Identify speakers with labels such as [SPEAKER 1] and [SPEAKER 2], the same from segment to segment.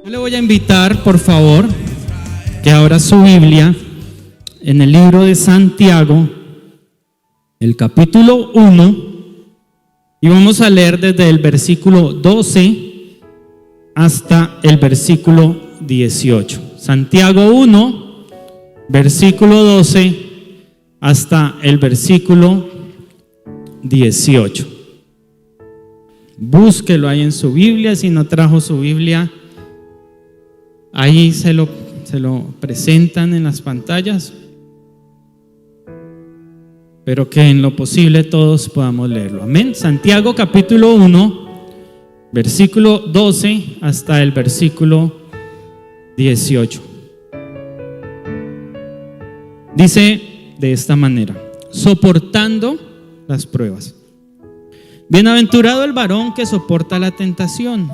[SPEAKER 1] Yo le voy a invitar, por favor, que abra su Biblia en el libro de Santiago, el capítulo 1, y vamos a leer desde el versículo 12 hasta el versículo 18. Santiago 1, versículo 12 hasta el versículo 18. Búsquelo ahí en su Biblia. Si no trajo su Biblia, ahí se lo presentan en las pantallas, pero que en lo posible todos podamos leerlo. Amén. Santiago capítulo 1, versículo 12 hasta el versículo 18. Dice de esta manera: soportando las pruebas. Bienaventurado el varón que soporta la tentación,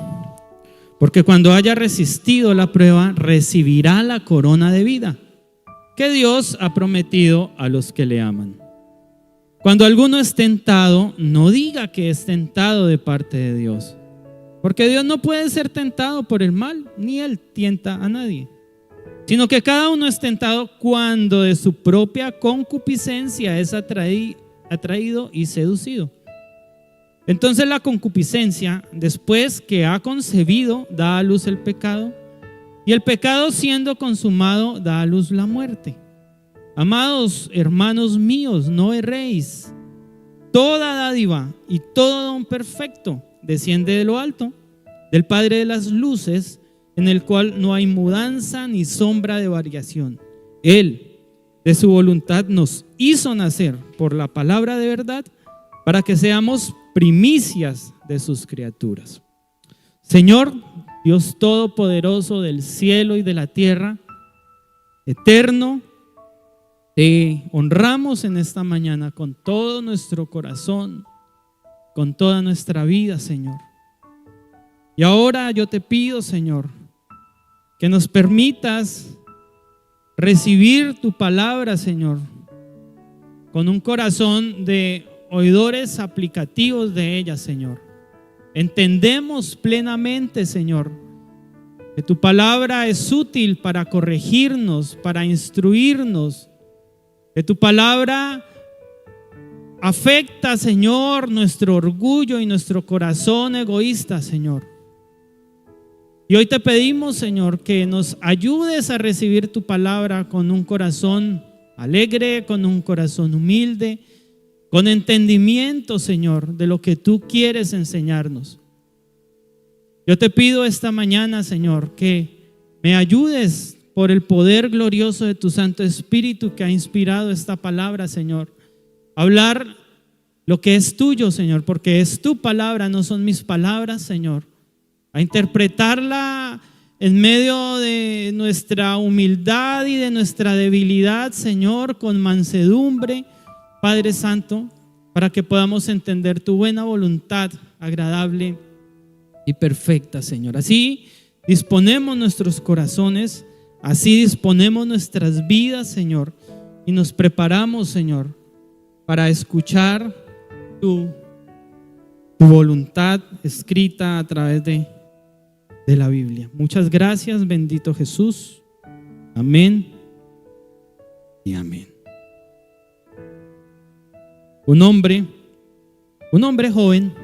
[SPEAKER 1] porque cuando haya resistido la prueba, recibirá la corona de vida que Dios ha prometido a los que le aman. Cuando alguno es tentado, no diga que es tentado de parte de Dios, porque Dios no puede ser tentado por el mal, ni Él tienta a nadie, sino que cada uno es tentado cuando de su propia concupiscencia es atraído y seducido. Entonces la concupiscencia, después que ha concebido, da a luz el pecado, y el pecado, siendo consumado, da a luz la muerte. Amados hermanos míos, no erréis. Toda dádiva y todo don perfecto desciende de lo alto, del Padre de las luces, en el cual no hay mudanza ni sombra de variación. Él, de su voluntad, nos hizo nacer por la palabra de verdad, para que seamos primicias de sus criaturas. Señor, Dios todopoderoso del cielo y de la tierra, eterno, te honramos en esta mañana con todo nuestro corazón, con toda nuestra vida, Señor. Y ahora yo te pido, Señor, que nos permitas recibir tu palabra, Señor, con un corazón de oidores aplicativos de ella, Señor. Entendemos plenamente, Señor, que tu palabra es útil para corregirnos, para instruirnos, que tu palabra afecta, Señor, nuestro orgullo y nuestro corazón egoísta, Señor. Y hoy te pedimos, Señor, que nos ayudes a recibir tu palabra con un corazón alegre, con un corazón humilde, con entendimiento, Señor, de lo que tú quieres enseñarnos. Yo te pido esta mañana, Señor, que me ayudes por el poder glorioso de tu Santo Espíritu que ha inspirado esta palabra, Señor, a hablar lo que es tuyo, Señor, porque es tu palabra, no son mis palabras, Señor, a interpretarla en medio de nuestra humildad y de nuestra debilidad, Señor, con mansedumbre, Padre Santo, para que podamos entender tu buena voluntad, agradable y perfecta, Señor. Así disponemos nuestros corazones, así disponemos nuestras vidas, Señor, y nos preparamos, Señor, para escuchar tu voluntad escrita a través de la Biblia. Muchas gracias, bendito Jesús. Amén y amén. Un hombre joven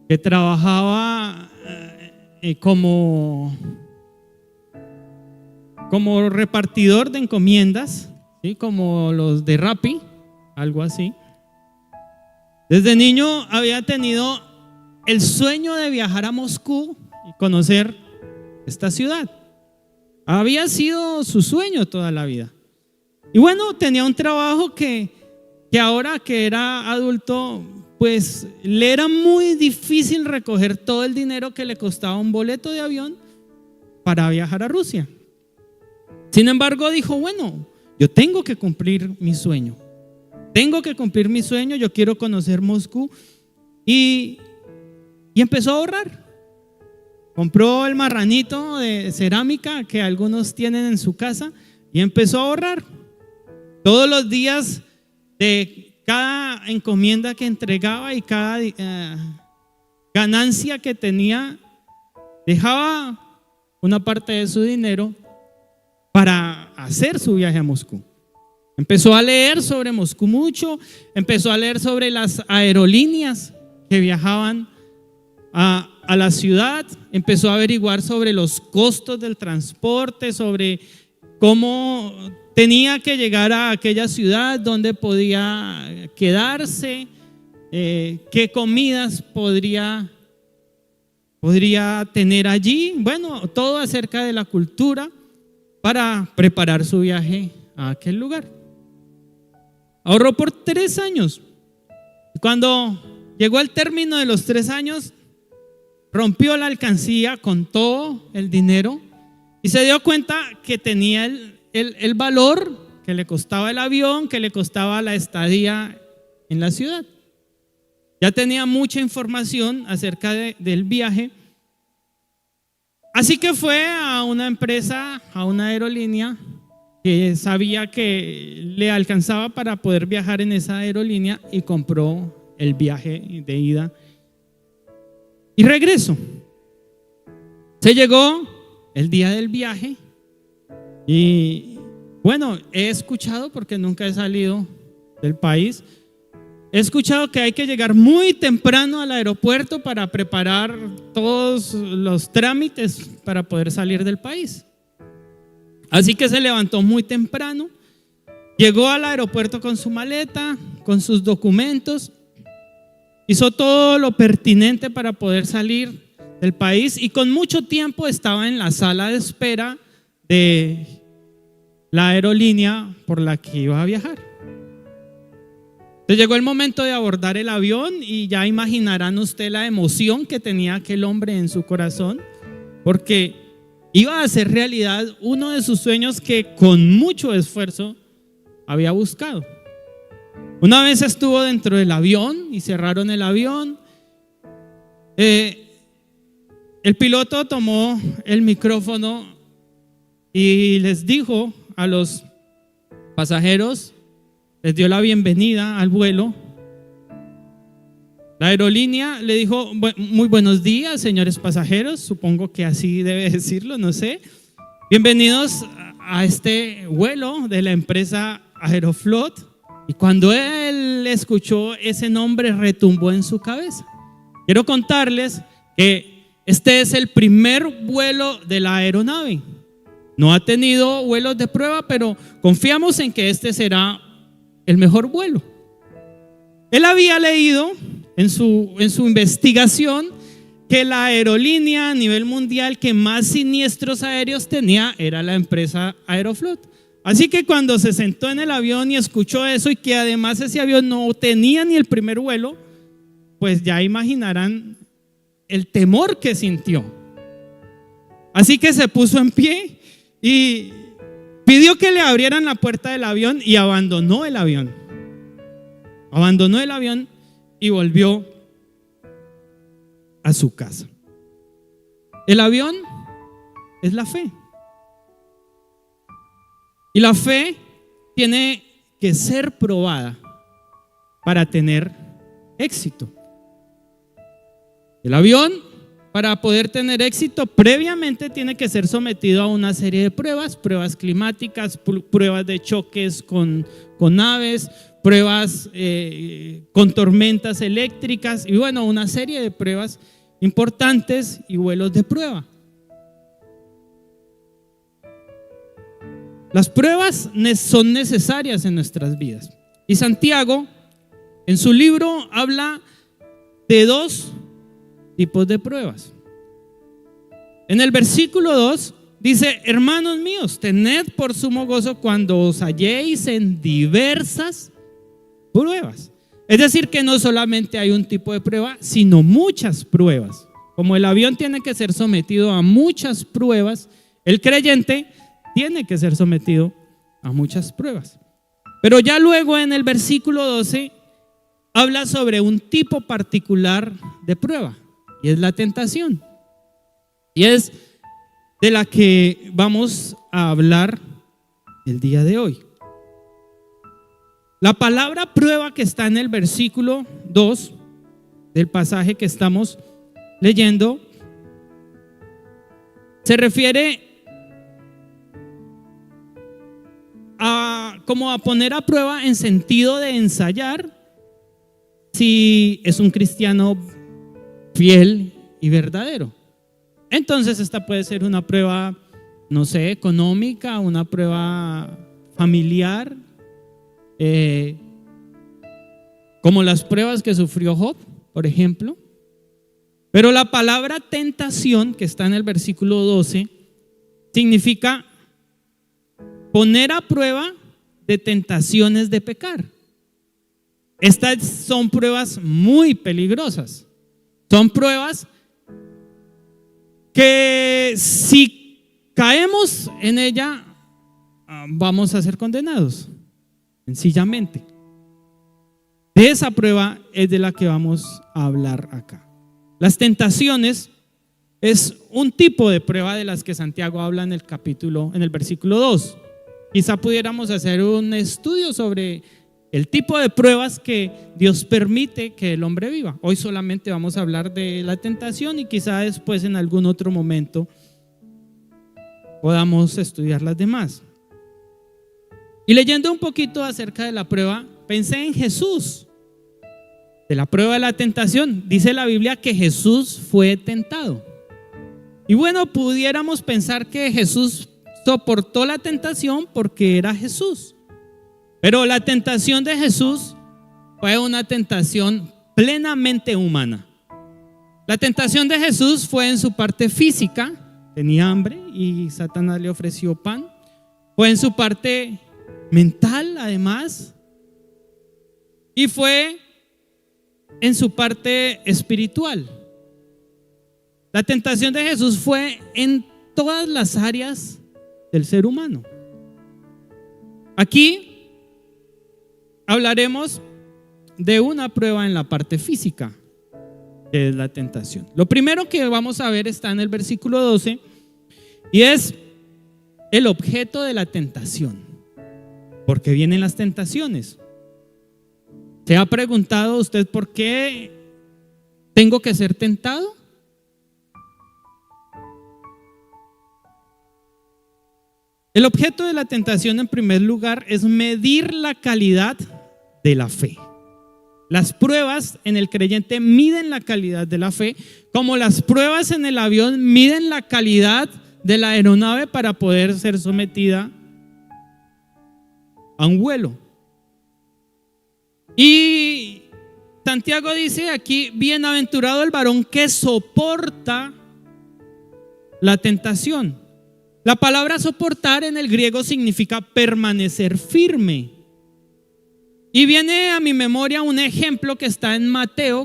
[SPEAKER 1] que trabajaba como repartidor de encomiendas, ¿sí? Como los de Rappi, algo así. Desde niño había tenido el sueño de viajar a Moscú y conocer esta ciudad. Había sido su sueño toda la vida. Y bueno, tenía un trabajo que ahora que era adulto, pues le era muy difícil recoger todo el dinero que le costaba un boleto de avión para viajar a Rusia. Sin embargo, dijo, bueno, yo tengo que cumplir mi sueño. Yo quiero conocer Moscú. Y empezó a ahorrar. Compró el marranito de cerámica que algunos tienen en su casa y empezó a ahorrar. Todos los días de cada encomienda que entregaba y cada ganancia que tenía, dejaba una parte de su dinero para hacer su viaje a Moscú. Empezó a leer sobre Moscú mucho, empezó a leer sobre las aerolíneas que viajaban a la ciudad, empezó a averiguar sobre los costos del transporte, sobre cómo tenía que llegar a aquella ciudad, dónde podía quedarse, qué comidas podría tener allí. Bueno, todo acerca de la cultura para preparar su viaje a aquel lugar. Ahorró por 3 años. Cuando llegó al término de los 3 años, rompió la alcancía con todo el dinero y se dio cuenta que tenía el valor que le costaba el avión, que le costaba la estadía en la ciudad. Ya tenía mucha información acerca del viaje. Así que fue a una empresa, a una aerolínea que sabía que le alcanzaba para poder viajar en esa aerolínea y compró el viaje de ida y regreso. Se llegó el día del viaje y bueno, he escuchado, porque nunca he salido del país, he escuchado que hay que llegar muy temprano al aeropuerto para preparar todos los trámites para poder salir del país. Así que se levantó muy temprano, llegó al aeropuerto con su maleta, con sus documentos, hizo todo lo pertinente para poder salir del país y con mucho tiempo estaba en la sala de espera de la aerolínea por la que iba a viajar. Entonces llegó el momento de abordar el avión y ya imaginarán usted la emoción que tenía aquel hombre en su corazón, porque iba a hacer realidad uno de sus sueños que con mucho esfuerzo había buscado. Una vez estuvo dentro del avión y cerraron el avión. El piloto tomó el micrófono y les dijo a los pasajeros, les dio la bienvenida al vuelo. La aerolínea le dijo: muy buenos días, señores pasajeros, supongo que así debe decirlo, no sé. Bienvenidos a este vuelo de la empresa Aeroflot. Y cuando él escuchó ese nombre, retumbó en su cabeza. Quiero contarles que este es el primer vuelo de la aeronave. No ha tenido vuelos de prueba, pero confiamos en que este será el mejor vuelo. Él había leído en su investigación que la aerolínea a nivel mundial que más siniestros aéreos tenía era la empresa Aeroflot. Así que cuando se sentó en el avión y escuchó eso, y que además ese avión no tenía ni el primer vuelo, pues ya imaginarán el temor que sintió. Así que se puso en pie y pidió que le abrieran la puerta del avión y abandonó el avión. Abandonó el avión y volvió a su casa. El avión es la fe. Y la fe tiene que ser probada para tener éxito. El avión, para poder tener éxito, previamente tiene que ser sometido a una serie de pruebas climáticas, pruebas de choques con aves, pruebas con tormentas eléctricas y bueno, una serie de pruebas importantes y vuelos de prueba. Las pruebas son necesarias en nuestras vidas. Y Santiago, en su libro, habla de 2 tipos de pruebas. En el versículo 2 dice: hermanos míos, tened por sumo gozo cuando os halléis en diversas pruebas. Es decir, que no solamente hay un tipo de prueba, sino muchas pruebas. Como el avión tiene que ser sometido a muchas pruebas, el creyente tiene que ser sometido a muchas pruebas. Pero ya luego en el versículo 12 habla sobre un tipo particular de prueba, y es la tentación. Y es de la que vamos a hablar el día de hoy. La palabra prueba que está en el versículo 2 del pasaje que estamos leyendo se refiere a como a poner a prueba en sentido de ensayar si es un cristiano fiel y verdadero. Entonces esta puede ser una prueba, no sé, económica, una prueba familiar, como las pruebas que sufrió Job, por ejemplo. Pero la palabra tentación, que está en el versículo 12, significa poner a prueba de tentaciones de pecar. Estas son pruebas muy peligrosas. Son pruebas que si caemos en ella, vamos a ser condenados, sencillamente. De esa prueba es de la que vamos a hablar acá. Las tentaciones es un tipo de prueba de las que Santiago habla en el versículo 2. Quizá pudiéramos hacer un estudio sobre el tipo de pruebas que Dios permite que el hombre viva. Hoy solamente vamos a hablar de la tentación y quizá después en algún otro momento podamos estudiar las demás. Y leyendo un poquito acerca de la prueba, pensé en Jesús. De la prueba de la tentación, dice la Biblia que Jesús fue tentado. Y bueno, pudiéramos pensar que Jesús soportó la tentación porque era Jesús. Pero la tentación de Jesús fue una tentación plenamente humana. La tentación de Jesús fue en su parte física, tenía hambre y Satanás le ofreció pan. Fue en su parte mental, además, y fue en su parte espiritual. La tentación de Jesús fue en todas las áreas del ser humano. Aquí hablaremos de una prueba en la parte física, que es la tentación. Lo primero que vamos a ver está en el versículo 12 y es el objeto de la tentación. ¿Por qué vienen las tentaciones? ¿Se ha preguntado usted por qué tengo que ser tentado? El objeto de la tentación, en primer lugar, es medir la calidad de la fe. Las pruebas en el creyente miden la calidad de la fe, como las pruebas en el avión miden la calidad de la aeronave para poder ser sometida a un vuelo. Y Santiago dice aquí: bienaventurado el varón que soporta la tentación. La palabra soportar en el griego significa permanecer firme. Y viene a mi memoria un ejemplo que está en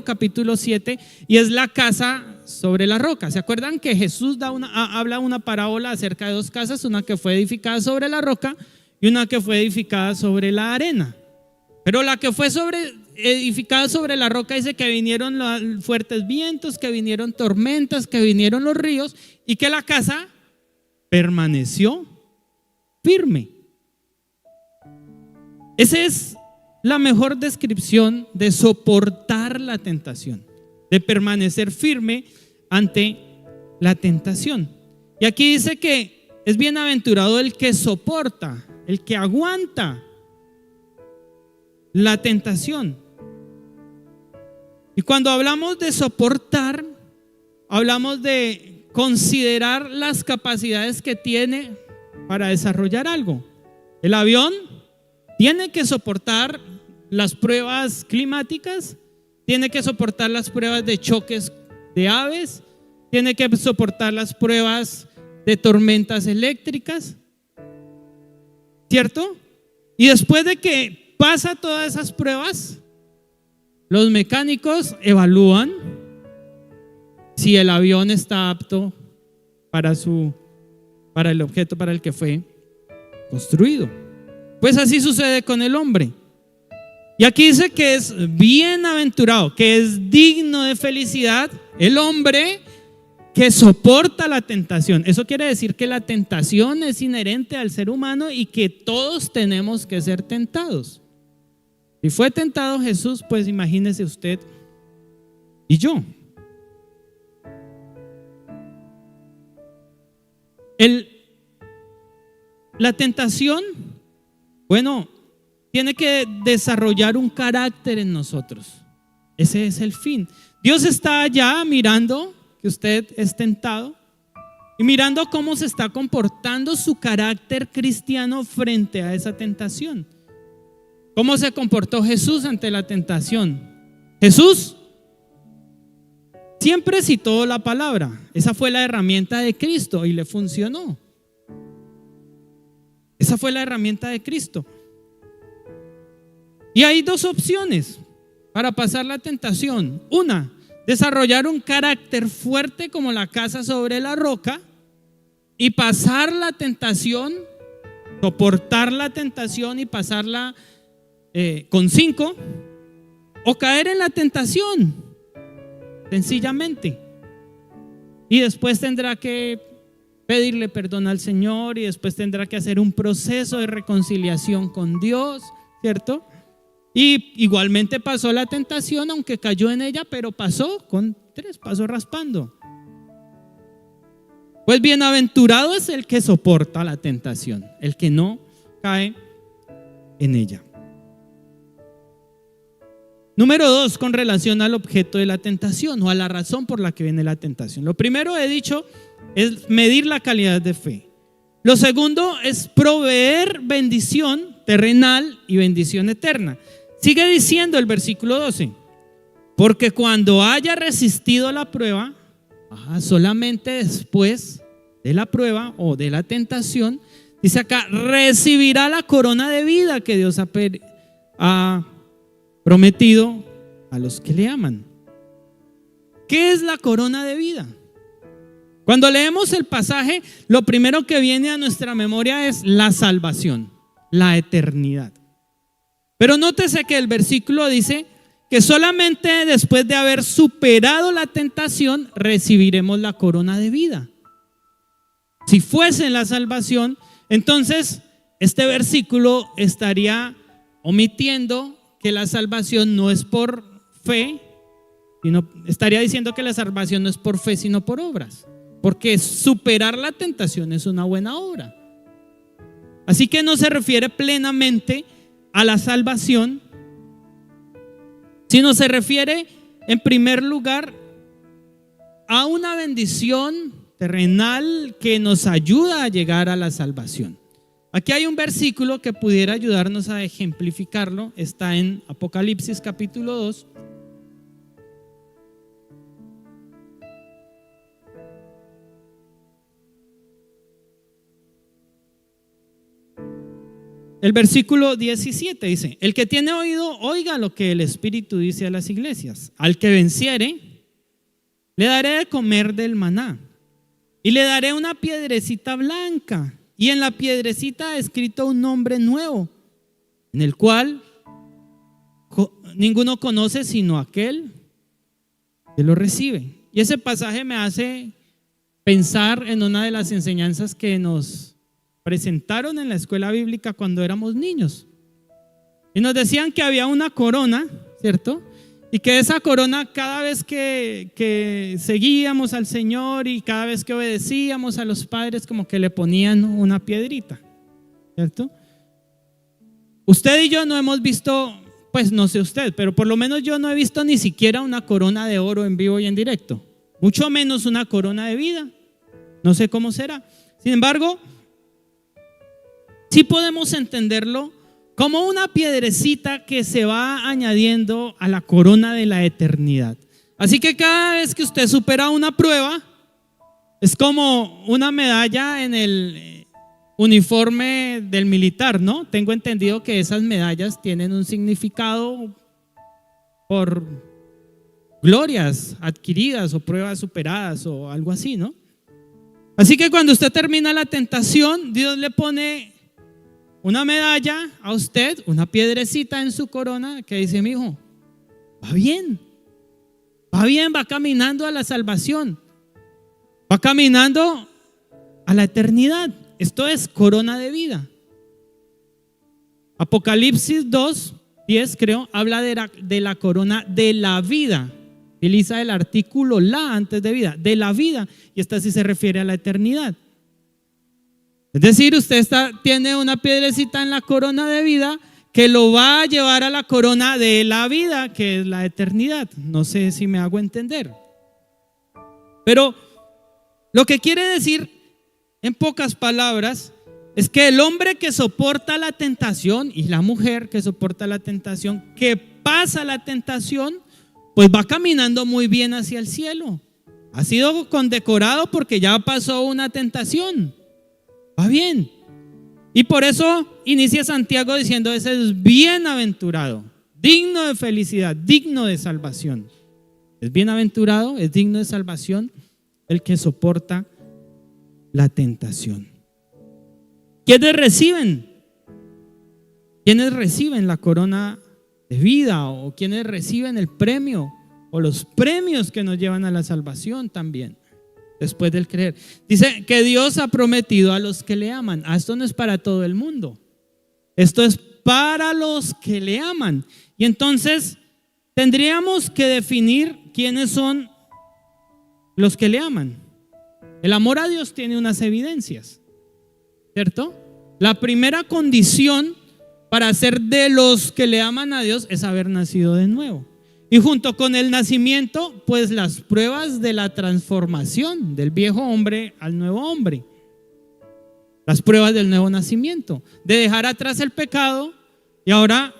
[SPEAKER 1] Capítulo 7 y es la casa sobre la roca. ¿Se acuerdan que Jesús habla una parábola acerca de dos casas? Una que fue edificada sobre la roca y una que fue edificada sobre la arena. Pero la que fue edificada sobre la roca dice que vinieron los fuertes vientos, que vinieron tormentas, que vinieron los ríos y que la casa permaneció firme. Esa es la mejor descripción de soportar la tentación, de permanecer firme ante la tentación. Y aquí dice que es bienaventurado el que soporta, el que aguanta la tentación. Y cuando hablamos de soportar, hablamos de considerar las capacidades que tiene para desarrollar algo. El avión tiene que soportar las pruebas climáticas, tiene que soportar las pruebas de choques de aves, tiene que soportar las pruebas de tormentas eléctricas, ¿cierto? Y después de que pasa todas esas pruebas, los mecánicos evalúan si el avión está apto para el objeto para el que fue construido. Pues así sucede con el hombre. Y aquí dice que es bienaventurado, que es digno de felicidad el hombre que soporta la tentación. Eso quiere decir que la tentación es inherente al ser humano y que todos tenemos que ser tentados. Si fue tentado Jesús, pues imagínese usted y yo. La tentación, bueno, tiene que desarrollar un carácter en nosotros. Ese es el fin. Dios está allá mirando que usted es tentado y mirando cómo se está comportando su carácter cristiano frente a esa tentación. ¿Cómo se comportó Jesús ante la tentación? Jesús siempre citó la palabra. Esa fue la herramienta de Cristo y le funcionó. Esa fue la herramienta de Cristo. Y hay dos opciones para pasar la tentación. Una, desarrollar un carácter fuerte como la casa sobre la roca y pasar la tentación, soportar la tentación y pasarla con 5, o caer en la tentación sencillamente, y después tendrá que pedirle perdón al Señor y después tendrá que hacer un proceso de reconciliación con Dios, ¿cierto? Y igualmente pasó la tentación, aunque cayó en ella, pero pasó con 3, pasó raspando. Pues bienaventurado es el que soporta la tentación, el que no cae en ella. Número 2, con relación al objeto de la tentación o a la razón por la que viene la tentación. Lo primero, he dicho, es medir la calidad de fe. Lo segundo es proveer bendición terrenal y bendición eterna. Sigue diciendo el versículo 12: porque cuando haya resistido la prueba, solamente después de la prueba o de la tentación, dice acá, recibirá la corona de vida que Dios ha prometido a los que le aman. ¿Qué es la corona de vida? Cuando leemos el pasaje, lo primero que viene a nuestra memoria es la salvación, la eternidad. Pero nótese que el versículo dice que solamente después de haber superado la tentación recibiremos la corona de vida. Si fuese la salvación, entonces este versículo estaría omitiendo que la salvación no es por fe, sino estaría diciendo que la salvación no es por fe sino por obras, porque superar la tentación es una buena obra. Así que no se refiere plenamente a la salvación, sino se refiere en primer lugar a una bendición terrenal que nos ayuda a llegar a la salvación. Aquí hay un versículo que pudiera ayudarnos a ejemplificarlo. Está en Apocalipsis capítulo 2. El versículo 17 dice: el que tiene oído, oiga lo que el Espíritu dice a las iglesias. Al que venciere, le daré de comer del maná, y le daré una piedrecita blanca, y en la piedrecita escrito un nombre nuevo, en el cual ninguno conoce sino aquel que lo recibe. Y ese pasaje me hace pensar en una de las enseñanzas que nos presentaron en la escuela bíblica cuando éramos niños. Y nos decían que había una corona, ¿cierto? Y que esa corona, cada vez que seguíamos al Señor y cada vez que obedecíamos a los padres, como que le ponían una piedrita, ¿cierto? Usted y yo no hemos visto, pues no sé usted, pero por lo menos yo no he visto ni siquiera una corona de oro en vivo y en directo, mucho menos una corona de vida. No sé cómo será. Sin embargo, sí podemos entenderlo como una piedrecita que se va añadiendo a la corona de la eternidad. Así que cada vez que usted supera una prueba, es como una medalla en el uniforme del militar, ¿no? Tengo entendido que esas medallas tienen un significado por glorias adquiridas o pruebas superadas o algo así, ¿no? Así que cuando usted termina la tentación, Dios le pone una medalla a usted, una piedrecita en su corona que dice: mi hijo, va bien, va caminando a la salvación, va caminando a la eternidad. Esto es corona de vida. Apocalipsis 2:10 creo, habla de la corona de la vida. Utiliza el artículo la antes de vida, de la vida, y esta sí se refiere a la eternidad. Es decir, usted tiene una piedrecita en la corona de vida que lo va a llevar a la corona de la vida, que es la eternidad. No sé si me hago entender. Pero lo que quiere decir, en pocas palabras, es que el hombre que soporta la tentación y la mujer que soporta la tentación, que pasa la tentación, pues va caminando muy bien hacia el cielo. Ha sido condecorado porque ya pasó una tentación. Va bien. Y por eso inicia Santiago diciendo: ese es bienaventurado, digno de felicidad, digno de salvación. Es bienaventurado, es digno de salvación el que soporta la tentación. ¿Quiénes reciben la corona de vida? ¿O quiénes reciben el premio o los premios que nos llevan a la salvación también? Después del creer, dice que Dios ha prometido a los que le aman. Esto no es para todo el mundo, esto es para los que le aman. Y entonces tendríamos que definir quiénes son los que le aman. El amor a Dios tiene unas evidencias, ¿cierto? La primera condición para ser de los que le aman a Dios es haber nacido de nuevo. Y junto con el nacimiento, pues las pruebas de la transformación del viejo hombre al nuevo hombre. Las pruebas del nuevo nacimiento, de dejar atrás el pecado y ahora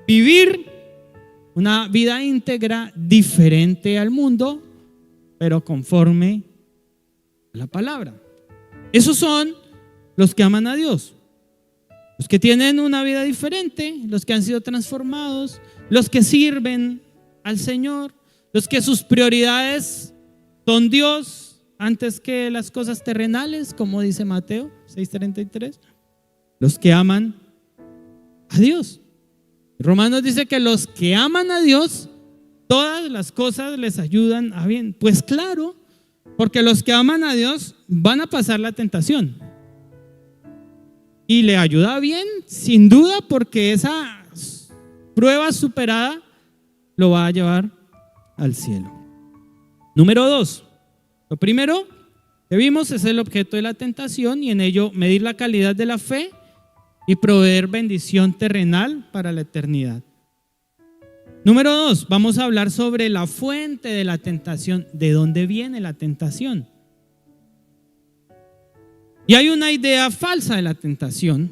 [SPEAKER 1] vivir una vida íntegra diferente al mundo, pero conforme a la palabra. Esos son los que aman a Dios, los que tienen una vida diferente, los que han sido transformados, los que sirven al Señor, los que sus prioridades son Dios antes que las cosas terrenales, como dice Mateo 6:33, los que aman a Dios. Romanos dice que los que aman a Dios, todas las cosas les ayudan a bien. Pues claro, porque los que aman a Dios van a pasar la tentación y le ayuda bien, sin duda, porque esa prueba superada lo va a llevar al cielo. Número 2, lo primero que vimos es el objeto de la tentación y en ello medir la calidad de la fe y proveer bendición terrenal para la eternidad. Número 2, vamos a hablar sobre la fuente de la tentación. ¿De dónde viene la tentación? Y hay una idea falsa de la tentación.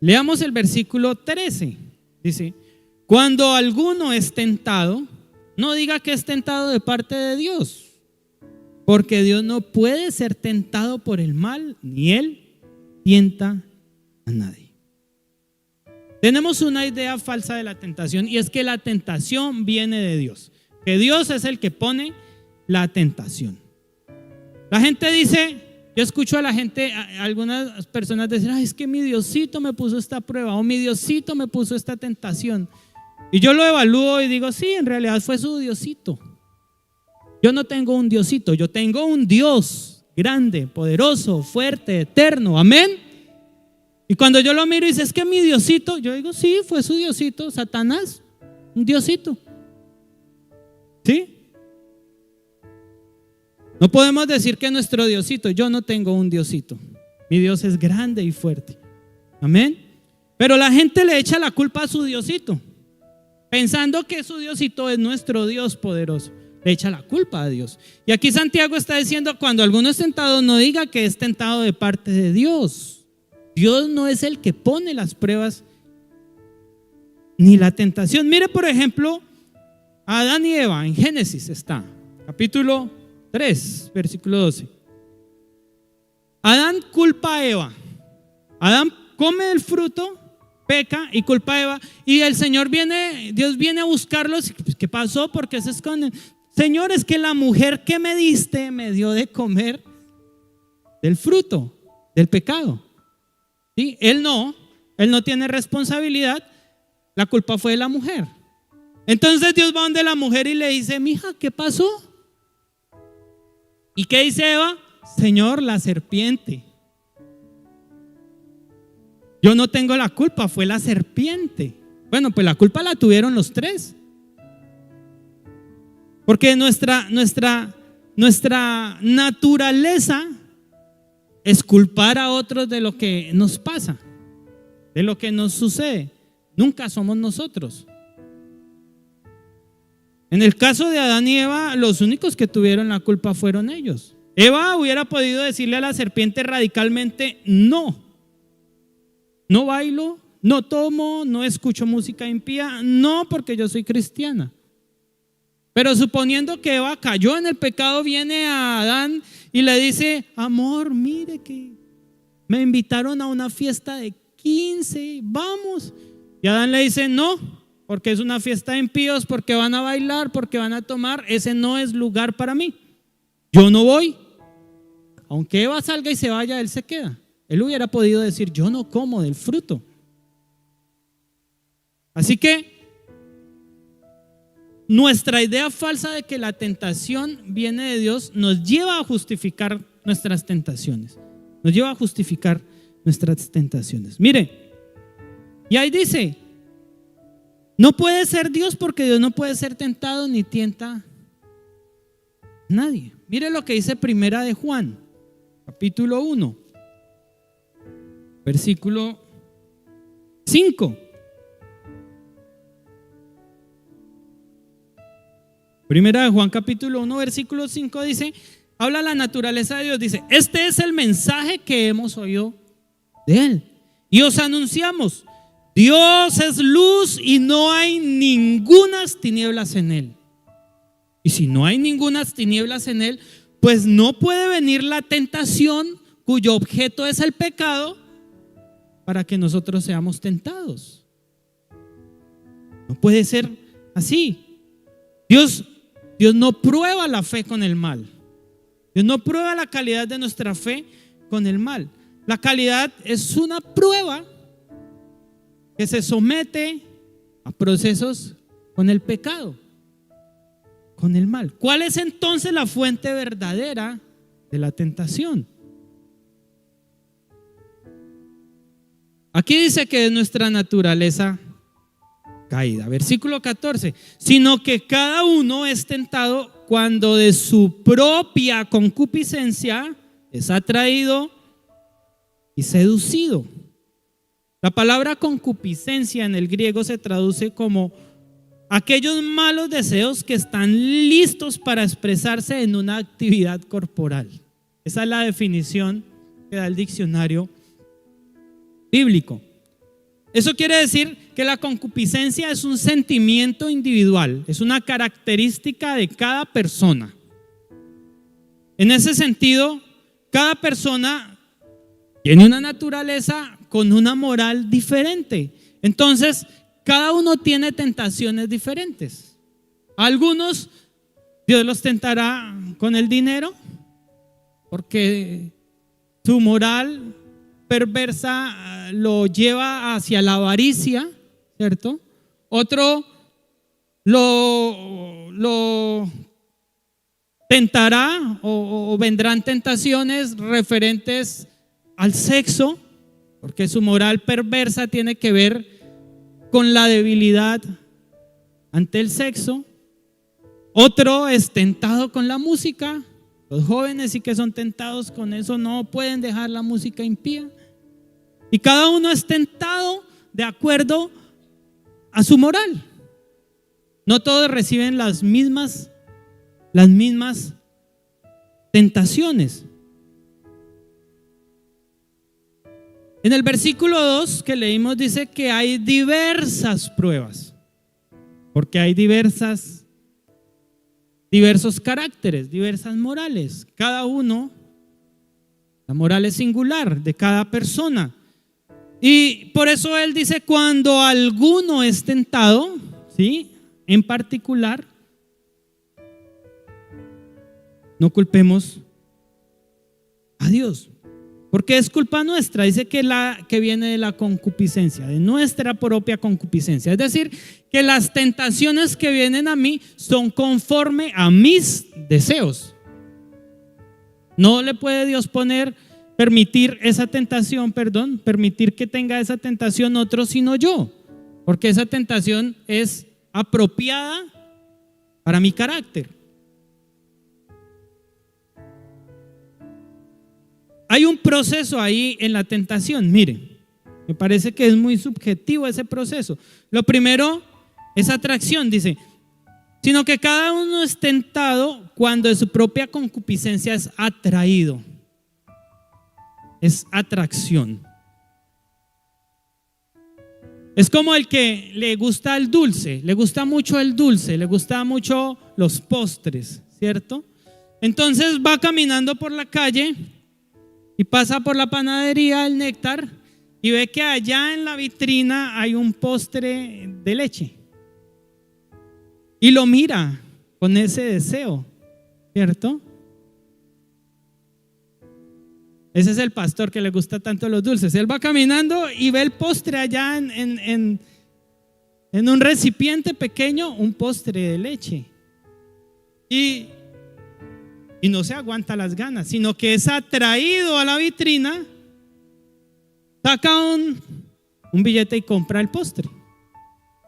[SPEAKER 1] Leamos el versículo 13. Dice: cuando alguno es tentado, no diga que es tentado de parte de Dios, porque Dios no puede ser tentado por el mal, ni Él tienta a nadie. Tenemos una idea falsa de la tentación, y es que la tentación viene de Dios, que Dios es el que pone la tentación. La gente dice, yo escucho a la gente, a algunas personas decir: es que mi Diosito me puso esta prueba, o mi Diosito me puso esta tentación. Y yo lo evalúo y digo: sí, en realidad fue su Diosito. Yo no tengo un Diosito, yo tengo un Dios grande, poderoso, fuerte, eterno. Amén. Y cuando yo lo miro y dice: es que mi Diosito, yo digo: sí, fue su Diosito. Satanás, un Diosito. ¿Sí? No podemos decir que nuestro Diosito, yo no tengo un Diosito. Mi Dios es grande y fuerte. Amén. Pero la gente le echa la culpa a su Diosito, pensando que su Diosito es nuestro Dios poderoso. Le echa la culpa a Dios. Y aquí Santiago está diciendo: cuando alguno es tentado, no diga que es tentado de parte de Dios. Dios no es el que pone las pruebas ni la tentación. Mire, por ejemplo, a Adán y Eva en Génesis está, capítulo 3, versículo 12. Adán culpa a Eva. Adán come el fruto, peca y culpa a Eva. Y el Señor Dios viene a buscarlos. ¿Qué pasó? ¿Por qué se esconden? Señor, es que la mujer que me diste me dio de comer del fruto, del pecado. ¿Sí? Él no tiene responsabilidad. La culpa fue de la mujer. Entonces Dios va donde la mujer y le dice: mija, ¿qué pasó? ¿Y qué dice Eva? Señor, la serpiente. Yo no tengo la culpa, fue la serpiente. Bueno, pues la culpa la tuvieron los tres. Porque nuestra naturaleza exculpar a otros de lo que nos pasa, de lo que nos sucede. Nunca somos nosotros. En el caso de Adán y Eva, los únicos que tuvieron la culpa fueron ellos. Eva hubiera podido decirle a la serpiente radicalmente: no bailo, no tomo, no escucho música impía, no, porque yo soy cristiana. Pero suponiendo que Eva cayó en el pecado, viene a Adán y le dice: amor, mire que me invitaron a una fiesta de 15, vamos. Y Adán le dice: no, porque es una fiesta de impíos, porque van a bailar, porque van a tomar, ese no es lugar para mí, yo no voy. Aunque Eva salga y se vaya, él se queda. Él hubiera podido decir: yo no como del fruto. Así que nuestra idea falsa de que la tentación viene de Dios nos lleva a justificar nuestras tentaciones. Nos lleva a justificar nuestras tentaciones. Mire, y ahí dice: no puede ser Dios, porque Dios no puede ser tentado ni tienta a nadie. Mire lo que dice Primera de Juan, capítulo 1, versículo 5. Primera de Juan capítulo 1 versículo 5 dice, habla la naturaleza de Dios, dice: este es el mensaje que hemos oído de Él y os anunciamos: Dios es luz y no hay ningunas tinieblas en Él. Y si no hay ningunas tinieblas en Él, pues no puede venir la tentación cuyo objeto es el pecado para que nosotros seamos tentados. No puede ser así. Dios no prueba la fe con el mal. Dios no prueba la calidad de nuestra fe con el mal. La calidad es una prueba que se somete a procesos con el pecado, con el mal. ¿Cuál es entonces la fuente verdadera de la tentación? Aquí dice que es nuestra naturaleza caída. Versículo 14. Sino que cada uno es tentado cuando de su propia concupiscencia es atraído y seducido. La palabra concupiscencia en el griego se traduce como aquellos malos deseos que están listos para expresarse en una actividad corporal. Esa es la definición que da el diccionario bíblico. Eso quiere decir que la concupiscencia es un sentimiento individual, es una característica de cada persona. En ese sentido, cada persona tiene una naturaleza con una moral diferente. Entonces, cada uno tiene tentaciones diferentes. Algunos Dios los tentará con el dinero, porque su moral perversa lo lleva hacia la avaricia, ¿cierto? Otro lo tentará o vendrán tentaciones referentes al sexo, porque su moral perversa tiene que ver con la debilidad ante el sexo. Otro es tentado con la música. Los jóvenes sí que son tentados con eso, no pueden dejar la música impía. Y cada uno es tentado de acuerdo a su moral. No todos reciben las mismas tentaciones. En el versículo 2 que leímos dice que hay diversas pruebas, porque hay diversos caracteres, diversas morales. Cada uno, la moral es singular de cada persona. Y por eso él dice: cuando alguno es tentado, ¿sí? En particular, no culpemos a Dios, porque es culpa nuestra. Dice que viene de la concupiscencia, de nuestra propia concupiscencia. Es decir, que las tentaciones que vienen a mí son conforme a mis deseos. No le puede Dios permitir que tenga esa tentación otro sino yo, porque esa tentación es apropiada para mi carácter. hay un proceso ahí en la tentación. Mire, me parece que es muy subjetivo ese proceso. Lo primero es atracción, dice, sino que cada uno es tentado cuando de su propia concupiscencia es atraído. Es atracción. Es como el que le gusta el dulce, le gusta mucho el dulce, le gusta mucho los postres, ¿cierto? Entonces va caminando por la calle y pasa por la panadería El Néctar y ve que allá en la vitrina hay un postre de leche. Y lo mira con ese deseo, ¿cierto? Ese es el pastor que le gusta tanto los dulces. Él va caminando y ve el postre allá en un recipiente pequeño, un postre de leche. Y no se aguanta las ganas, sino que es atraído a la vitrina, saca un billete y compra el postre.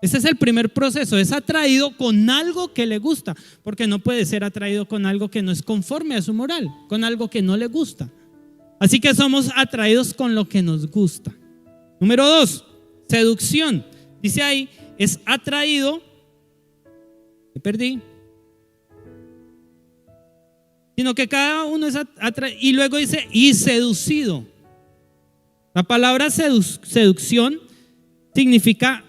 [SPEAKER 1] Ese es el primer proceso, es atraído con algo que le gusta, porque no puede ser atraído con algo que no es conforme a su moral, con algo que no le gusta. Así que somos atraídos con lo que nos gusta. Número 2, seducción. Dice ahí, es atraído, me perdí, sino que cada uno es atraído. Y luego dice, y seducido. La palabra seducción significa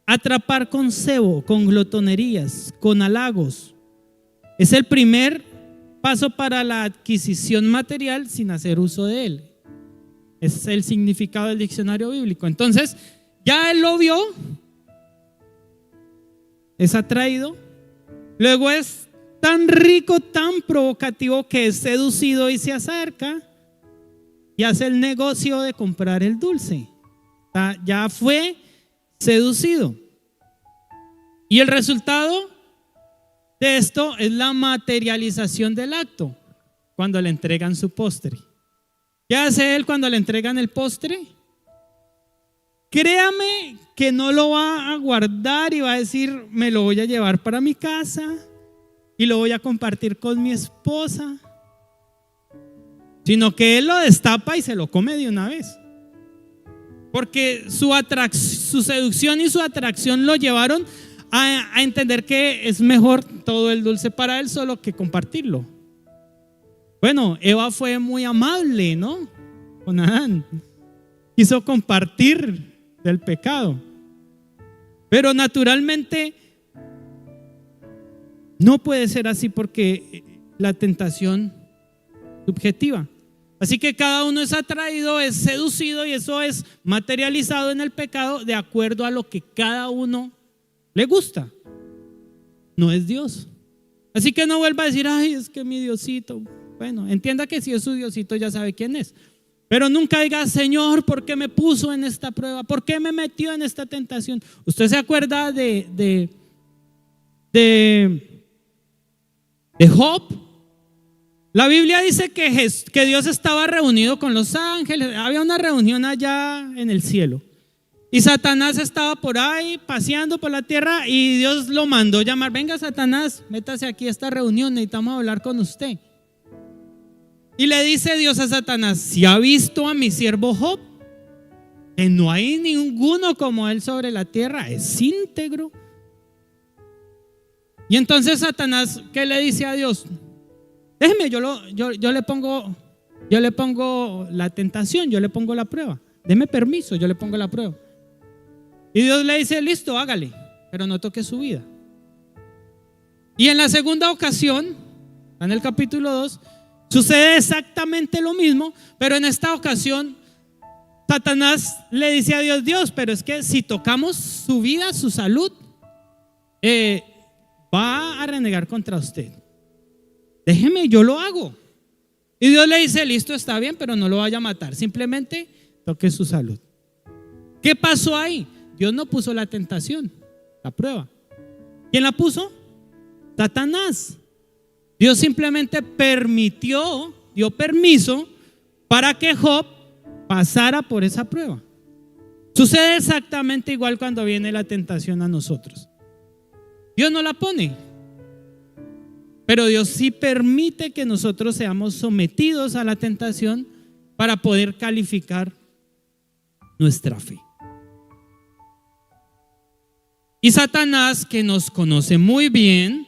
[SPEAKER 1] atrapar con cebo, con glotonerías, con halagos. Es el primer paso para la adquisición material sin hacer uso de él. Ese es el significado del diccionario bíblico. Entonces, ya él lo vio, es atraído, luego es tan rico, tan provocativo que es seducido y se acerca y hace el negocio de comprar el dulce. Ya fue seducido. Y el resultado de esto es la materialización del acto cuando le entregan su postre. ¿Qué hace él cuando le entregan el postre? Créame que no lo va a guardar y va a decir, me lo voy a llevar para mi casa y lo voy a compartir con mi esposa, sino que él lo destapa y se lo come de una vez. Porque su seducción y su atracción lo llevaron a entender que es mejor todo el dulce para él solo que compartirlo. Bueno, Eva fue muy amable, ¿no? Con Adán. Quiso compartir del pecado. Pero naturalmente no puede ser así porque la tentación subjetiva. Así que cada uno es atraído, es seducido y eso es materializado en el pecado de acuerdo a lo que cada uno le gusta. No es Dios. Así que no vuelva a decir, ay, es que mi Diosito. Bueno, entienda que si es su Diosito ya sabe quién es. Pero nunca diga, Señor, ¿por qué me puso en esta prueba? ¿Por qué me metió en esta tentación? ¿Usted se acuerda de Job? La Biblia dice que Dios estaba reunido con los ángeles. Había una reunión allá en el cielo. Y Satanás estaba por ahí paseando por la tierra y Dios lo mandó llamar. Venga, Satanás, métase aquí a esta reunión, necesitamos hablar con usted. Y le dice Dios a Satanás, ¿si ha visto a mi siervo Job? Que no hay ninguno como él sobre la tierra, es íntegro. Y entonces Satanás, ¿qué le dice a Dios? Déjeme, yo le pongo la tentación, yo le pongo la prueba. Deme permiso, yo le pongo la prueba. Y Dios le dice, listo, hágale, pero no toque su vida. Y en la segunda ocasión, en el capítulo 2, sucede exactamente lo mismo, pero en esta ocasión Satanás le dice a Dios, Dios, pero es que si tocamos su vida, su salud, va a renegar contra usted. Déjeme, yo lo hago. Y Dios le dice, listo, está bien, pero no lo vaya a matar, simplemente toque su salud. ¿Qué pasó ahí? Dios no puso la tentación, la prueba. ¿Quién la puso? Satanás. Dios simplemente dio permiso para que Job pasara por esa prueba. Sucede exactamente igual cuando viene la tentación a nosotros. Dios no la pone, pero Dios sí permite que nosotros seamos sometidos a la tentación para poder calificar nuestra fe. Y Satanás, que nos conoce muy bien,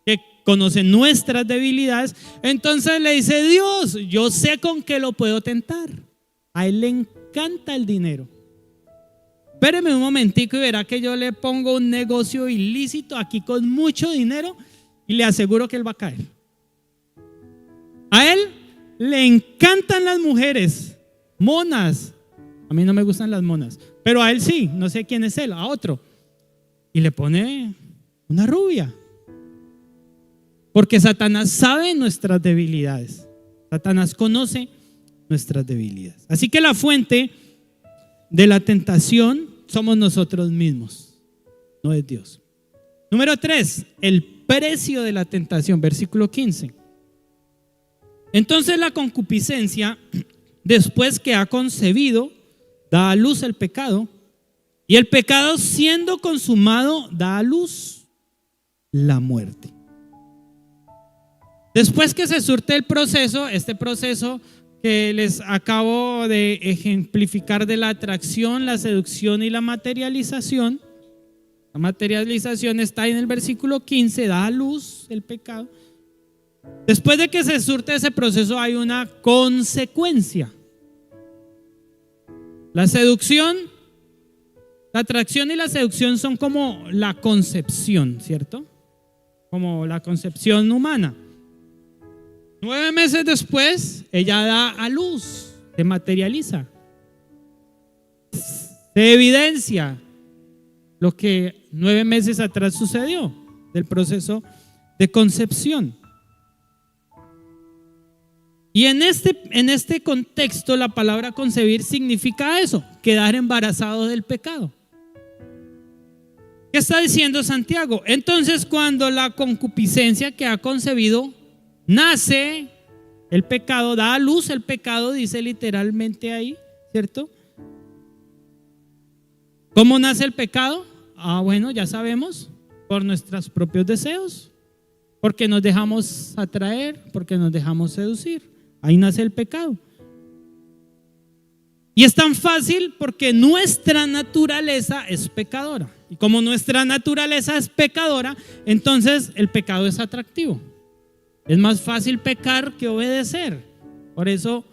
[SPEAKER 1] que conoce nuestras debilidades, entonces le dice: Dios, yo sé con qué lo puedo tentar. A él le encanta el dinero. Espéreme un momentico y verá que yo le pongo un negocio ilícito aquí con mucho dinero y le aseguro que él va a caer. A él le encantan las mujeres, monas. A mí no me gustan las monas, pero a él sí, no sé quién es él, a otro. Y le pone una rubia. Porque Satanás sabe nuestras debilidades. Satanás conoce nuestras debilidades. Así que la fuente de la tentación somos nosotros mismos, no es Dios. Número 3, el precio de la tentación, versículo 15. Entonces la concupiscencia, después que ha concebido, da a luz el pecado, y el pecado, siendo consumado, da a luz la muerte. Después que se surte el proceso, este proceso que les acabo de ejemplificar de la atracción, la seducción y la materialización. La materialización está en el versículo 15, da a luz el pecado. Después de que se surte ese proceso hay una consecuencia. La seducción, la atracción y la seducción son como la concepción, ¿cierto? Como la concepción humana. 9 meses después, ella da a luz, se materializa, se evidencia lo que 9 meses atrás sucedió del proceso de concepción. Y en este contexto, la palabra concebir significa eso, quedar embarazado del pecado. ¿Qué está diciendo Santiago? Entonces, cuando la concupiscencia que ha concebido nace, el pecado, da a luz el pecado, dice literalmente ahí, ¿cierto? ¿Cómo nace el pecado? Bueno, ya sabemos, por nuestros propios deseos, porque nos dejamos atraer, porque nos dejamos seducir. Ahí nace el pecado. Y es tan fácil porque nuestra naturaleza es pecadora. Y como nuestra naturaleza es pecadora, entonces el pecado es atractivo. Es más fácil pecar que obedecer. Por eso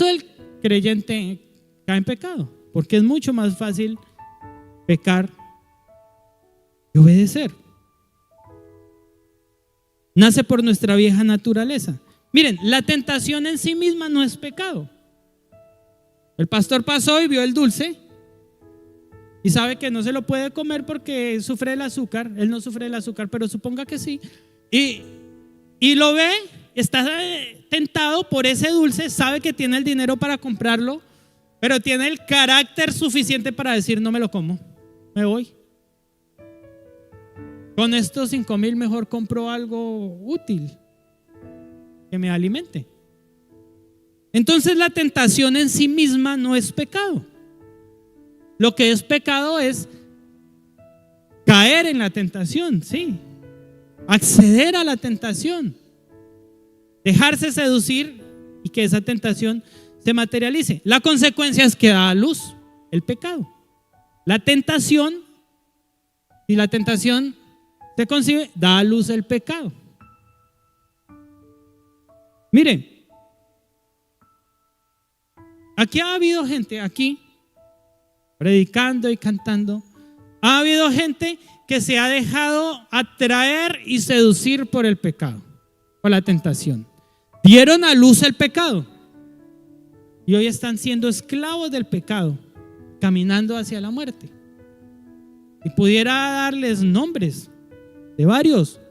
[SPEAKER 1] el creyente cae en pecado, porque es mucho más fácil pecar que obedecer. Nace por nuestra vieja naturaleza. Miren, la tentación en sí misma no es pecado. El pastor pasó y vio el dulce y sabe que no se lo puede comer porque sufre el azúcar. Él no sufre el azúcar, pero suponga que sí. Y lo ve, está tentado por ese dulce, sabe que tiene el dinero para comprarlo, pero tiene el carácter suficiente para decir: no me lo como, me voy. Con estos 5,000 mejor compro algo útil que me alimente. Entonces la tentación en sí misma no es pecado. Lo que es pecado es caer en la tentación, sí. Acceder a la tentación, dejarse seducir y que esa tentación se materialice. La consecuencia es que da a luz el pecado. La tentación, si la tentación se concibe, da a luz el pecado. Miren, aquí ha habido gente, aquí predicando y cantando, ha habido gente que se ha dejado atraer y seducir por el pecado, por la tentación. Dieron a luz el pecado y hoy están siendo esclavos del pecado, caminando hacia la muerte. Y pudiera darles nombres de varios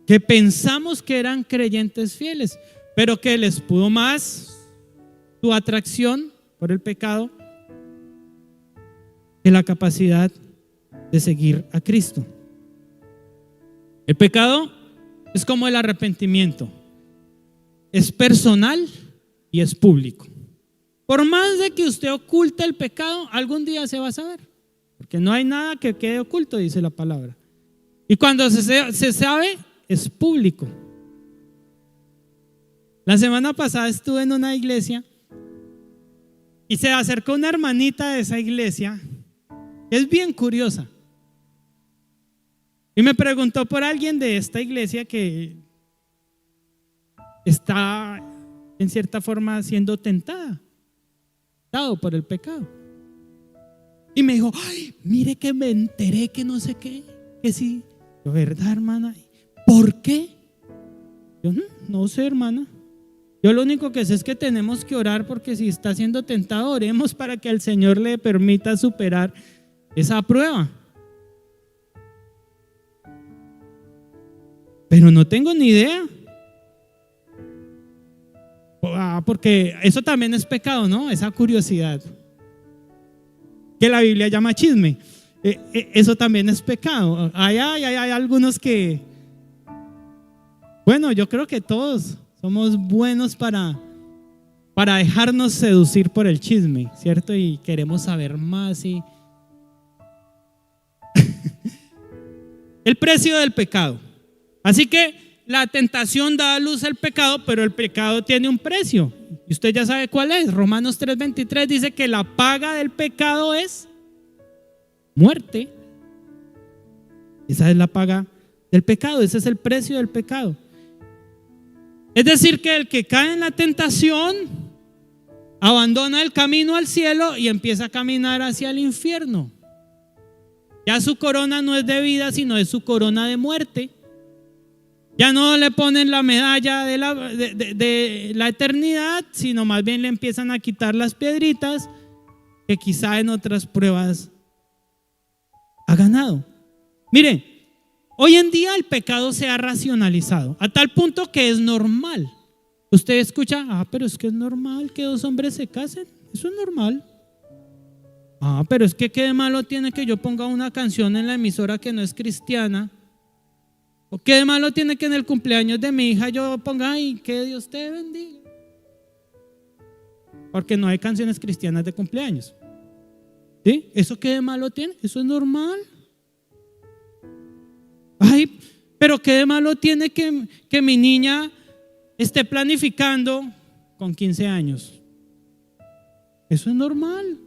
[SPEAKER 1] que pensamos que eran creyentes fieles, pero que les pudo más su atracción por el pecado que la capacidad de seguir a Cristo. El pecado es como el arrepentimiento, es personal y es público. Por más de que usted oculte el pecado, algún día se va a saber, porque no hay nada que quede oculto, dice la palabra. Y cuando se sabe, es público. La semana pasada estuve en una iglesia y se acercó una hermanita de esa iglesia, es bien curiosa, y me preguntó por alguien de esta iglesia que está en cierta forma siendo tentado por el pecado. Y me dijo, ay, mire que me enteré que no sé qué, que sí. Yo, ¿verdad, hermana? ¿Por qué? Yo, no sé, hermana. Yo lo único que sé es que tenemos que orar, porque si está siendo tentado, oremos para que el Señor le permita superar esa prueba. Pero no tengo ni idea. Porque eso también es pecado, ¿no? Esa curiosidad que la Biblia llama chisme. Eso también es pecado. Hay algunos que, bueno, yo creo que todos somos buenos para dejarnos seducir por el chisme, ¿cierto? Y queremos saber más. Y el precio del pecado. Así que la tentación da a luz al pecado, pero el pecado tiene un precio. Y usted ya sabe cuál es. Romanos 3:23 dice que la paga del pecado es muerte. Esa es la paga del pecado. Ese es el precio del pecado. Es decir, que el que cae en la tentación abandona el camino al cielo y empieza a caminar hacia el infierno. Ya su corona no es de vida, sino es su corona de muerte. Ya no le ponen la medalla de la eternidad, sino más bien le empiezan a quitar las piedritas que quizá en otras pruebas ha ganado. Mire, hoy en día el pecado se ha racionalizado a tal punto que es normal. Usted escucha, pero es que es normal que dos hombres se casen. Eso es normal. Pero es que qué de malo tiene que yo ponga una canción en la emisora que no es cristiana. ¿O qué de malo tiene que en el cumpleaños de mi hija yo ponga, ay, que Dios te bendiga? Porque no hay canciones cristianas de cumpleaños. ¿Sí? ¿Eso qué de malo tiene? Eso es normal. Ay, pero qué de malo tiene que mi niña esté planificando con 15 años. Eso es normal.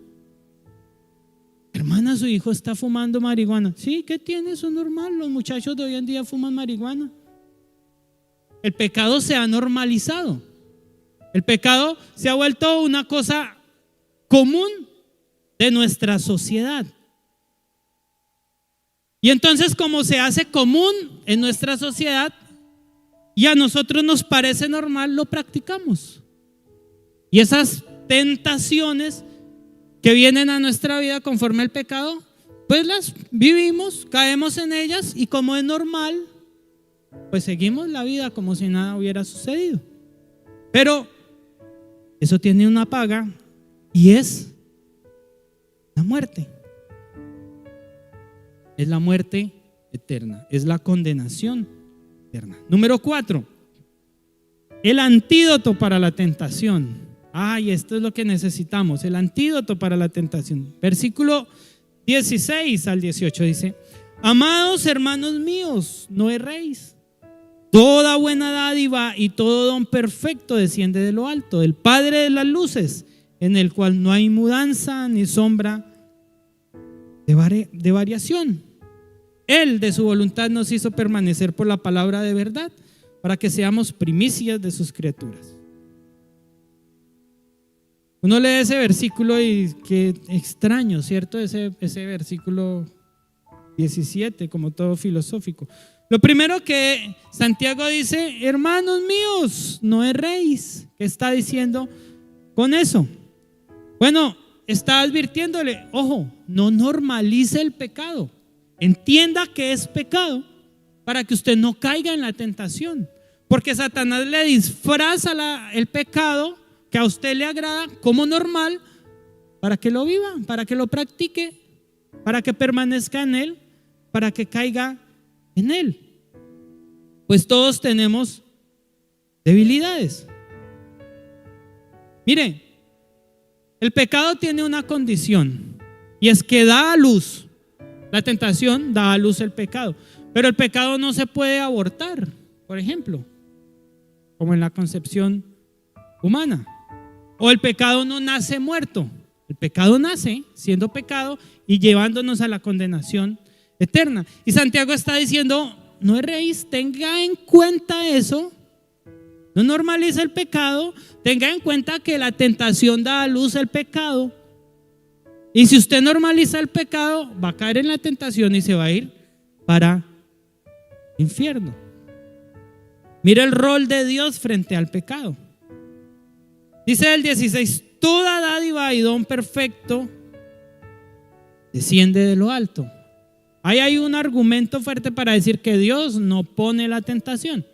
[SPEAKER 1] Hermana, su hijo está fumando marihuana. Sí, ¿qué tiene? Eso es normal. Los muchachos de hoy en día fuman marihuana. El pecado se ha normalizado. El pecado se ha vuelto una cosa común de nuestra sociedad. Y entonces, como se hace común en nuestra sociedad y a nosotros nos parece normal, lo practicamos. Y esas tentaciones que vienen a nuestra vida conforme al pecado, pues las vivimos, caemos en ellas, y como es normal, pues seguimos la vida como si nada hubiera sucedido. Pero eso tiene una paga, y es la muerte. Es la muerte eterna, es la condenación eterna. Número 4, el antídoto para la tentación. Esto es lo que necesitamos, el antídoto para la tentación. Versículo 16 al 18 dice: amados hermanos míos, no erréis. Toda buena dádiva y todo don perfecto desciende de lo alto, del Padre de las luces, en el cual no hay mudanza ni sombra de variación. Él de su voluntad nos hizo permanecer por la palabra de verdad, para que seamos primicias de sus criaturas. Uno lee ese versículo y qué extraño, ¿cierto? Ese versículo 17, como todo filosófico. Lo primero que Santiago dice: hermanos míos, no erréis. ¿Qué está diciendo con eso? Bueno, está advirtiéndole, ojo, no normalice el pecado. Entienda que es pecado para que usted no caiga en la tentación. Porque Satanás le disfraza el pecado que a usted le agrada como normal, para que lo viva, para que lo practique, para que permanezca en él, para que caiga en él. Pues todos tenemos debilidades. Mire, el pecado tiene una condición, y es que da a luz. La tentación da a luz el pecado, pero el pecado no se puede abortar, por ejemplo, como en la concepción humana. O el pecado no nace muerto. El pecado nace siendo pecado y llevándonos a la condenación eterna. Y Santiago está diciendo: no erréis, tenga en cuenta eso. No normalice el pecado. Tenga en cuenta que la tentación da a luz el pecado. Y si usted normaliza el pecado, va a caer en la tentación y se va a ir para infierno. Mira el rol de Dios frente al pecado. Dice el 16: toda dádiva y don perfecto desciende de lo alto. Ahí hay un argumento fuerte para decir que Dios no pone la tentación.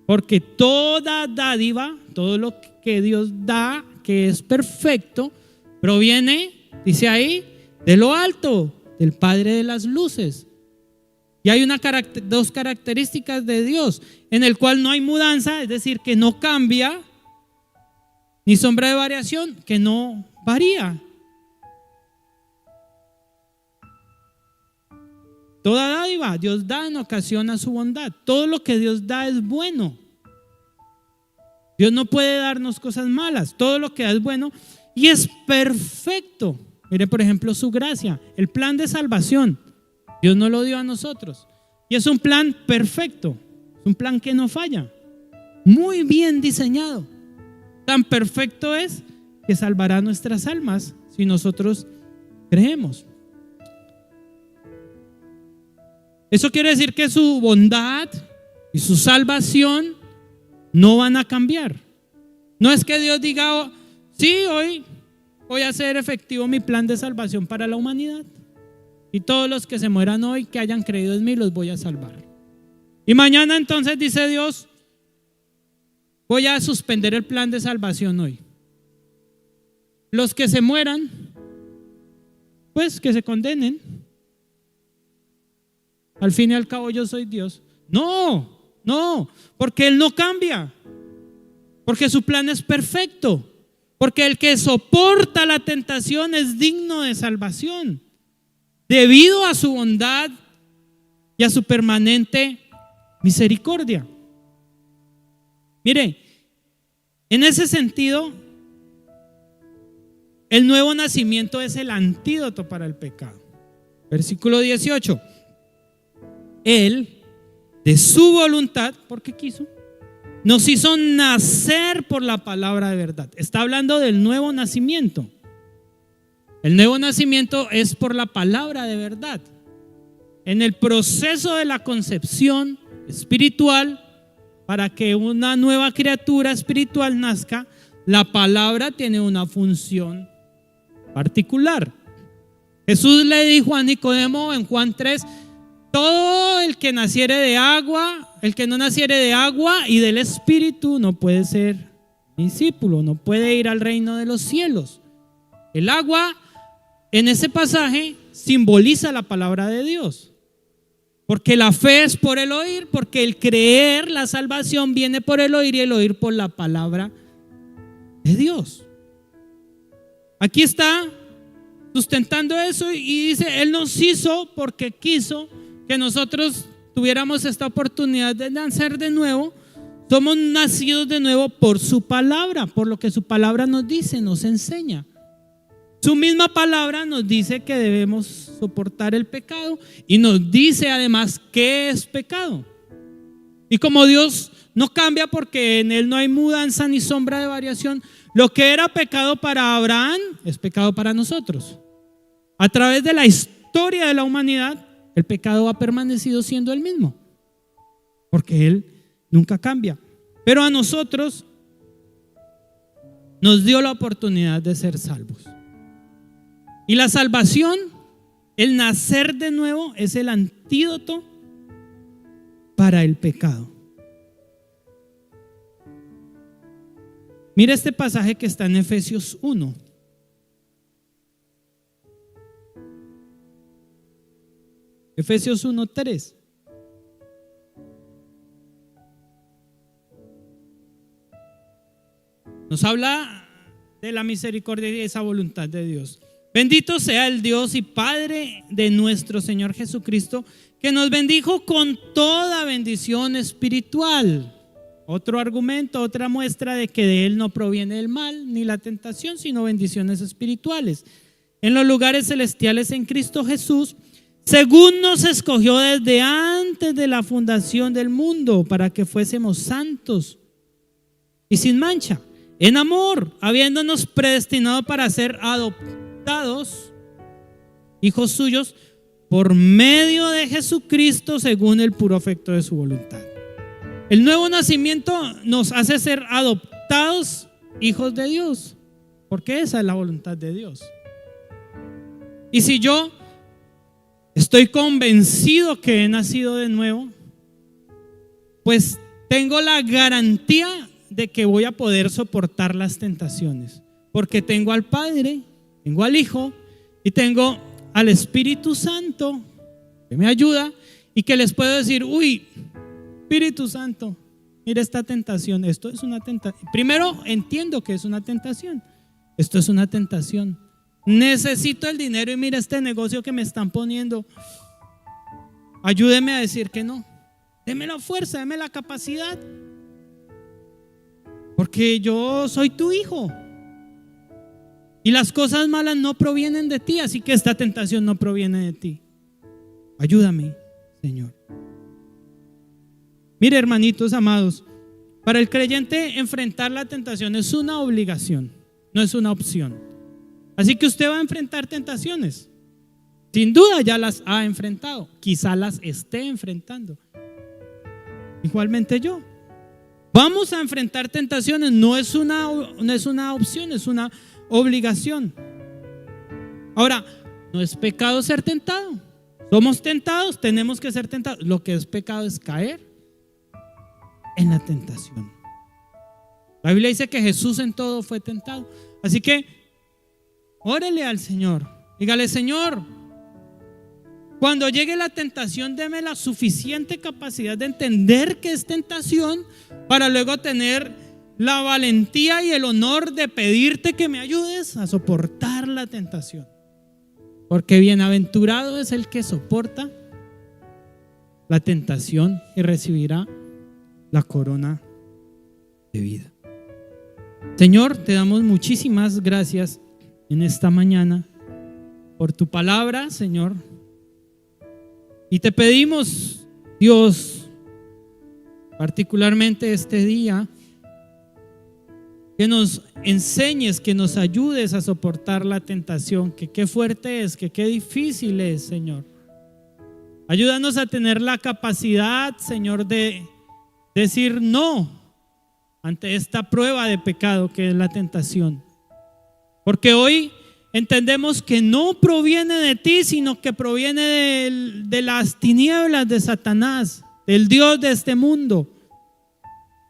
[SPEAKER 1] Porque toda dádiva, todo lo que Dios da, que es perfecto, proviene, dice ahí, de lo alto, del Padre de las luces. Y hay dos características de Dios, en el cual no hay mudanza, es decir, que no cambia, ni sombra de variación, que no varía. Toda dádiva Dios da en ocasión a su bondad. Todo lo que Dios da es bueno. Dios no puede darnos cosas malas. Todo lo que da es bueno y es perfecto. Mire, por ejemplo, su gracia, el plan de salvación. Dios nos lo dio a nosotros. Y es un plan perfecto. Es un plan que no falla. Muy bien diseñado. Tan perfecto es que salvará nuestras almas si nosotros creemos. Eso quiere decir que su bondad y su salvación no van a cambiar. No es que Dios diga: sí, hoy voy a hacer efectivo mi plan de salvación para la humanidad. Y todos los que se mueran hoy, que hayan creído en mí, los voy a salvar. Y mañana entonces dice Dios: voy a suspender el plan de salvación hoy. Los que se mueran, pues que se condenen. Al fin y al cabo yo soy Dios. No, porque Él no cambia. Porque su plan es perfecto. Porque el que soporta la tentación es digno de salvación, debido a su bondad y a su permanente misericordia. Mire, en ese sentido, el nuevo nacimiento es el antídoto para el pecado. Versículo 18. Él, de su voluntad, porque quiso, nos hizo nacer por la palabra de verdad. Está hablando del nuevo nacimiento. El nuevo nacimiento es por la palabra de verdad. En el proceso de la concepción espiritual, para que una nueva criatura espiritual nazca, la palabra tiene una función particular. Jesús le dijo a Nicodemo en Juan 3: todo el que naciere de agua, el que no naciere de agua y del Espíritu no puede ser discípulo, no puede ir al reino de los cielos. El agua en ese pasaje simboliza la palabra de Dios. Porque la fe es por el oír, porque el creer, la salvación viene por el oír y el oír por la palabra de Dios. Aquí está sustentando eso y dice: Él nos hizo porque quiso que nosotros tuviéramos esta oportunidad de nacer de nuevo. Somos nacidos de nuevo por su palabra, por lo que su palabra nos dice, nos enseña. Su misma palabra nos dice que debemos soportar el pecado y nos dice además qué es pecado. Y como Dios no cambia, porque en Él no hay mudanza ni sombra de variación, lo que era pecado para Abraham es pecado para nosotros. A través de la historia de la humanidad, el pecado ha permanecido siendo el mismo, porque Él nunca cambia. Pero a nosotros nos dio la oportunidad de ser salvos. Y la salvación, el nacer de nuevo, es el antídoto para el pecado. Mira este pasaje que está en Efesios 1. Efesios 1:3. Nos habla de la misericordia y esa voluntad de Dios. Bendito sea el Dios y Padre de nuestro Señor Jesucristo, que nos bendijo con toda bendición espiritual Otro argumento, otra muestra de que de Él no proviene el mal ni la tentación, sino bendiciones espirituales en los lugares celestiales en Cristo Jesús, según nos escogió desde antes de la fundación del mundo, para que fuésemos santos y sin mancha, en amor, habiéndonos predestinado para ser adoptados hijos suyos por medio de Jesucristo, según el puro afecto de su voluntad. El nuevo nacimiento nos hace ser adoptados hijos de Dios, porque esa es la voluntad de Dios. Y si yo estoy convencido que he nacido de nuevo, pues tengo la garantía de que voy a poder soportar las tentaciones, porque tengo al Padre, tengo al Hijo y tengo al Espíritu Santo que me ayuda y que les puedo decir: uy, Espíritu Santo, mira esta tentación, esto es una tentación. Primero entiendo que es una tentación, esto es una tentación. Necesito el dinero y mira este negocio que me están poniendo. Ayúdeme a decir que no. Deme la fuerza, deme la capacidad, porque yo soy tu hijo y las cosas malas no provienen de ti, así que esta tentación no proviene de ti. Ayúdame, Señor. Mire, hermanitos amados, para el creyente enfrentar la tentación es una obligación, no es una opción. Así que usted va a enfrentar tentaciones. Sin duda ya las ha enfrentado, quizá las esté enfrentando. Igualmente yo. Vamos a enfrentar tentaciones, no es una opción, es una obligación. Ahora, no es pecado ser tentado. Somos tentados, tenemos que ser tentados. Lo que es pecado es caer en la tentación. La Biblia dice que Jesús en todo fue tentado. Así que órele al Señor, dígale: Señor, cuando llegue la tentación, deme la suficiente capacidad de entender que es tentación, para luego tener la valentía y el honor de pedirte que me ayudes a soportar la tentación. Porque bienaventurado es el que soporta la tentación y recibirá la corona de vida. Señor, te damos muchísimas gracias en esta mañana por tu palabra, Señor, y te pedimos, Dios, particularmente este día, que nos enseñes, que nos ayudes a soportar la tentación, que qué fuerte es, que qué difícil es, Señor. Ayúdanos a tener la capacidad, Señor, de decir no ante esta prueba de pecado que es la tentación. Porque hoy entendemos que no proviene de ti, sino que proviene de las tinieblas de Satanás, del Dios de este mundo.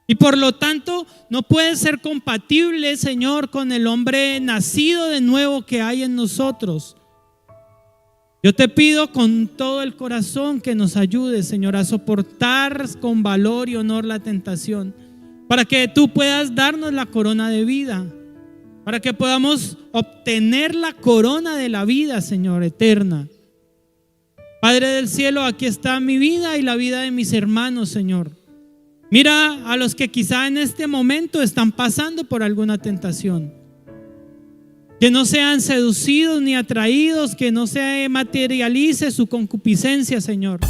[SPEAKER 1] Y por lo tanto no puede ser compatible, Señor, con el hombre nacido de nuevo que hay en nosotros. Yo te pido con todo el corazón que nos ayudes, Señor, a soportar con valor y honor la tentación, para que tú puedas darnos la corona de vida, para que podamos obtener la corona de la vida, Señor, eterna. Padre del cielo, aquí está mi vida y la vida de mis hermanos, Señor. Mira a los que quizá en este momento están pasando por alguna tentación. Que no sean seducidos ni atraídos, que no se materialice su concupiscencia, Señor.